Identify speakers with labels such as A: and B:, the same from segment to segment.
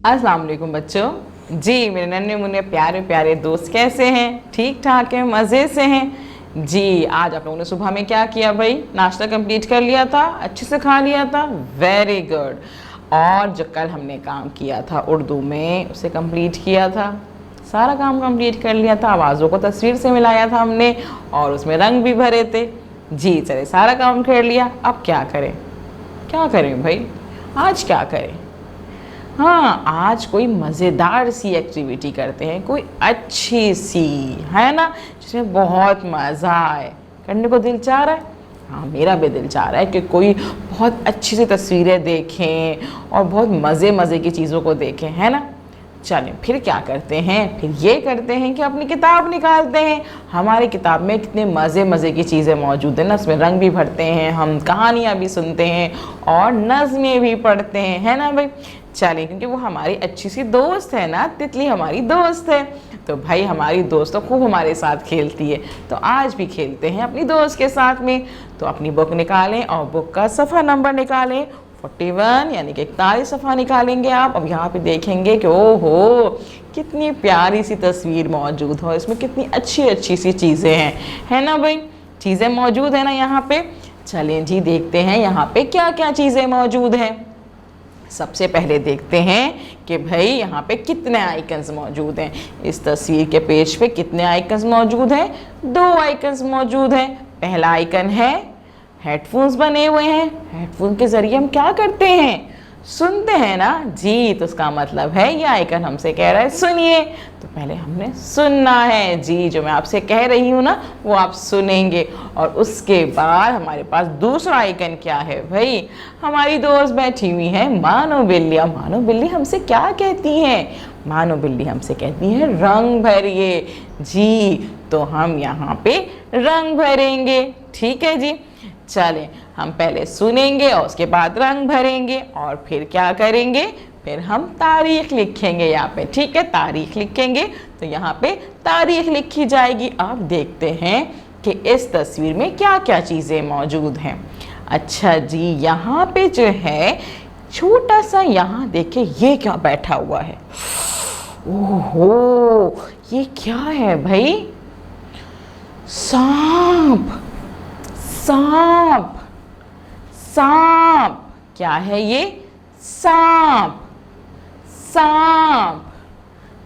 A: अस्सलाम वालेकुम बच्चों। जी मेरे नन्हे मुन्ने प्यारे प्यारे दोस्त कैसे हैं? ठीक ठाक हैं, मज़े से हैं? जी आज आप लोगों ने सुबह में क्या किया भाई? नाश्ता कंप्लीट कर लिया था? अच्छे से खा लिया था? Very good. और जो कल हमने काम किया था उर्दू में उसे कंप्लीट किया था? सारा काम कंप्लीट कर लिया था। आवाज़ों को तस्वीर से मिलाया था हमने और उसमें रंग भी भरे थे। जी चले, सारा काम कर लिया। अब क्या करें? क्या करें भाई? आज क्या करें? हाँ, आज कोई मज़ेदार सी एक्टिविटी करते हैं, कोई अच्छी सी, है ना, जिसमें बहुत मज़ा आए। करने को दिल चाह रहा है? हाँ, मेरा भी दिल चाह रहा है कि कोई बहुत अच्छी सी तस्वीरें देखें और बहुत मज़े मज़े की चीज़ों को देखें, है ना। चलें फिर क्या करते हैं, फिर ये करते हैं कि अपनी किताब निकालते हैं। हमारी किताब में कितने मज़े मज़े की चीज़ें मौजूद हैं ना, उसमें रंग भी भरते हैं, हम कहानियाँ भी सुनते हैं और नज़में भी पढ़ते हैं, है ना भाई। चलें, क्योंकि वो हमारी अच्छी सी दोस्त है ना, तितली हमारी दोस्त है। तो भाई हमारी दोस्त तो खूब हमारे साथ खेलती है, तो आज भी खेलते हैं अपनी दोस्त के साथ में। तो अपनी बुक निकालें और बुक का सफ़ा नंबर निकालें। 41 यानी कि 41 सफ़ा निकालेंगे आप। अब यहाँ पे देखेंगे कि ओहो कितनी प्यारी सी तस्वीर मौजूद हो, इसमें कितनी अच्छी अच्छी सी चीज़ें हैं, है ना भाई। चीज़ें मौजूद है ना यहाँ पे। चलें जी देखते हैं यहाँ पे क्या क्या चीज़ें मौजूद हैं। सबसे पहले देखते हैं कि भाई यहाँ पे कितने आइकन्स मौजूद हैं। इस तस्वीर के पेज पे कितने आइकन्स मौजूद हैं? 2 आइकन्स मौजूद हैं। पहला आइकन है हेडफोन्स बने हुए हैं। हेडफोन के ज़रिए हम क्या करते हैं? सुनते हैं ना जी। तो उसका मतलब है ये आइकन हमसे कह रहा है सुनिए। तो पहले हमने सुनना है जी, जो मैं आपसे कह रही हूँ ना वो आप सुनेंगे। और उसके बाद हमारे पास दूसरा आइकन क्या है भाई? हमारी दोस्त बैठी हुई है मानो बिल्ली। अब मानो बिल्ली हमसे क्या कहती है? मानो बिल्ली हमसे कहती है रंग भरिए जी। तो हम यहाँ पे रंग भरेंगे, ठीक है जी। चलें, हम पहले सुनेंगे और उसके बाद रंग भरेंगे और फिर क्या करेंगे? फिर हम तारीख लिखेंगे यहाँ पे, ठीक है। तारीख लिखेंगे तो यहाँ पे तारीख लिखी जाएगी। अब देखते हैं कि इस तस्वीर में क्या क्या चीज़ें मौजूद हैं। अच्छा जी, यहाँ पे जो है छोटा सा, यहाँ देखिए ये क्या बैठा हुआ है। ओहो, ये क्या है भाई? सांप। सांप, सांप। क्या है ये? सांप, सांप,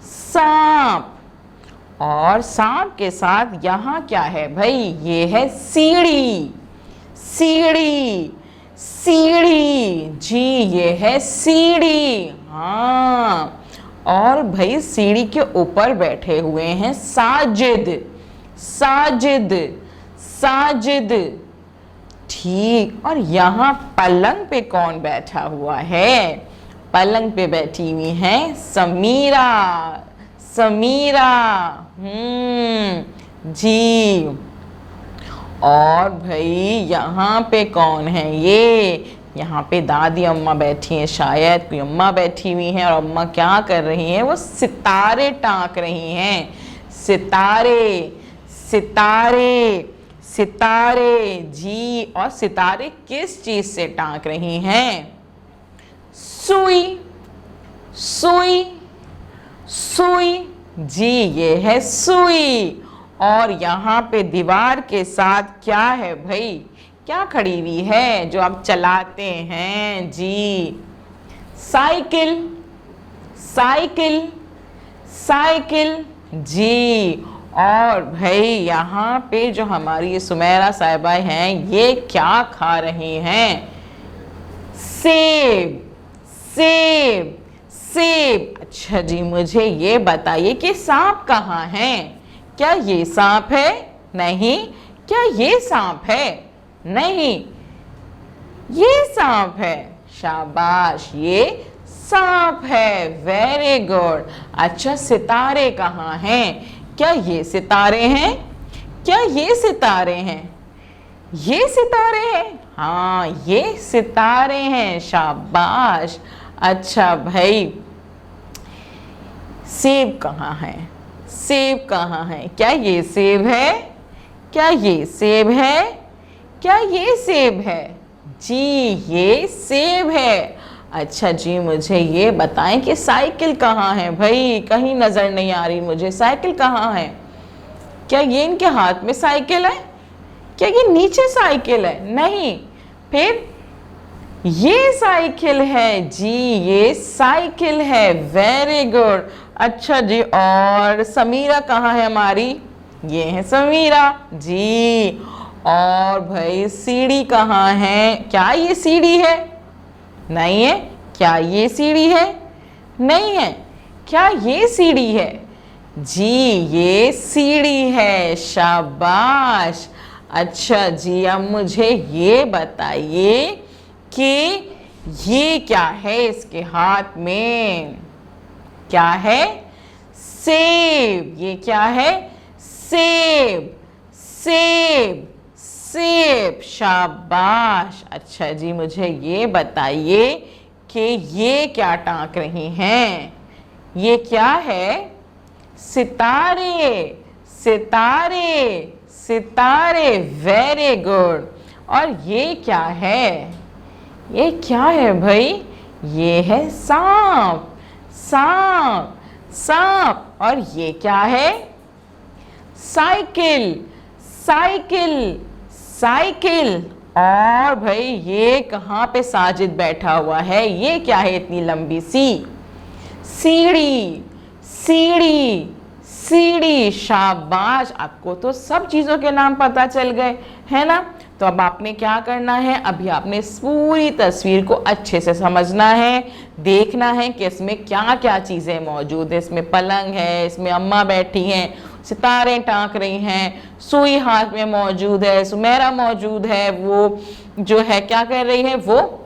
A: सांप। और सांप के साथ यहाँ क्या है भाई? ये है सीढ़ी, सीढ़ी, सीढ़ी जी। ये है सीढ़ी, हाँ। और भाई सीढ़ी के ऊपर बैठे हुए हैं साजिद, साजिद, साजिद, ठीक। और यहाँ पलंग पे कौन बैठा हुआ है? पलंग पे बैठी हुई है समीरा, समीरा, जी। और भाई यहाँ पे कौन है? ये यहाँ पे दादी अम्मा बैठी हैं, शायद कोई अम्मा बैठी हुई हैं। और अम्मा क्या कर रही हैं? वो सितारे टाँक रही हैं। सितारे, सितारे, सितारे जी। और सितारे किस चीज से टाँक रही हैं? सुई, सुई, सुई जी। ये है सुई। और यहाँ पे दीवार के साथ क्या है भाई? क्या खड़ी हुई है जो आप चलाते हैं जी? साइकिल, साइकिल, साइकिल जी। और भाई यहाँ पे जो हमारी ये सुमेरा साहिबा हैं, ये क्या खा रही हैं? सेब, सेब, सेब। अच्छा जी, मुझे ये बताइए कि सांप कहाँ है? क्या ये सांप है? नहीं। क्या ये सांप है? नहीं। ये सांप है। शाबाश, ये सांप है। Very good. अच्छा, सितारे कहाँ हैं? क्या ये सितारे हैं? क्या ये सितारे हैं? ये सितारे हैं, हाँ ये सितारे हैं। शाबाश। अच्छा भाई, सेब कहाँ है? सेब कहाँ है? क्या ये सेब है? क्या ये सेब है? क्या ये सेब है? जी ये सेब है। अच्छा जी, मुझे ये बताएं कि साइकिल कहाँ है भाई, कहीं नजर नहीं आ रही मुझे, साइकिल कहाँ है? क्या ये इनके हाथ में साइकिल है? क्या ये नीचे साइकिल है? नहीं, फिर ये साइकिल है जी, ये साइकिल है। Very good. अच्छा जी, और समीरा कहाँ है हमारी? ये है समीरा जी। और भाई सीढ़ी कहाँ है? क्या ये सीढ़ी है? नहीं है। क्या ये सीढ़ी है? नहीं है। क्या ये सीढ़ी है? जी, ये सीढ़ी है। शाबाश। अच्छा जी, अब मुझे ये बताइए कि ये क्या है इसके हाथ में? क्या है? सेब। ये क्या है? सेब। सेब। सेब। शाबाश। अच्छा जी, मुझे ये बताइए कि ये क्या टांक रही हैं? ये क्या है? सितारे। सितारे। सितारे। Very good. और ये क्या है? ये क्या है भाई? ये है सांप। सांप। सांप। और ये क्या है? साइकिल। साइकिल। साइकिल। और भाई ये कहाँ पे साजिद बैठा हुआ है? ये क्या है इतनी लंबी सी? सीढ़ी। सीढ़ी। सीढ़ी। शाबाश, आपको तो सब चीज़ों के नाम पता चल गए, है ना? तो अब आपने क्या करना है, अभी आपने इस पूरी तस्वीर को अच्छे से समझना है, देखना है कि इसमें क्या क्या चीज़ें मौजूद है। इसमें पलंग है, इसमें अम्मा बैठी हैं, सितारे टाँक रही हैं, सुई हाथ में मौजूद है, सुमेरा मौजूद है, वो जो है क्या कर रही है, वो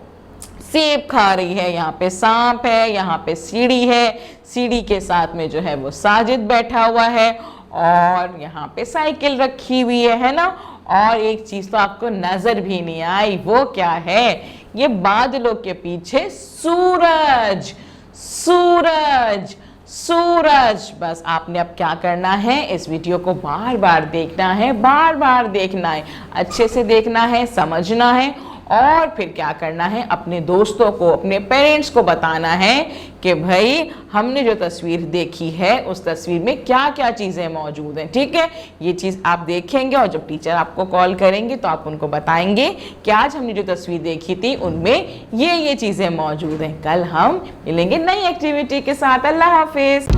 A: सेब खा रही है, यहाँ पे सांप है, यहाँ पे सीढ़ी है, सीढ़ी के साथ में जो है वो साजिद बैठा हुआ है, और यहाँ पे साइकिल रखी हुई है ना? और एक चीज तो आपको नजर भी नहीं आई, वो क्या है? ये बादलों के पीछे सूरज। सूरज। सूरज। बस आपने अब क्या करना है, इस वीडियो को बार बार देखना है, बार बार देखना है, अच्छे से देखना है, समझना है, और फिर क्या करना है, अपने दोस्तों को, अपने पेरेंट्स को बताना है कि भाई हमने जो तस्वीर देखी है उस तस्वीर में क्या क्या चीज़ें मौजूद हैं। ठीक है, ये चीज़ आप देखेंगे और जब टीचर आपको कॉल करेंगे तो आप उनको बताएंगे कि आज हमने जो तस्वीर देखी थी उनमें ये चीज़ें मौजूद हैं। कल हम मिलेंगे नई एक्टिविटी के साथ। अल्लाह हाफिज।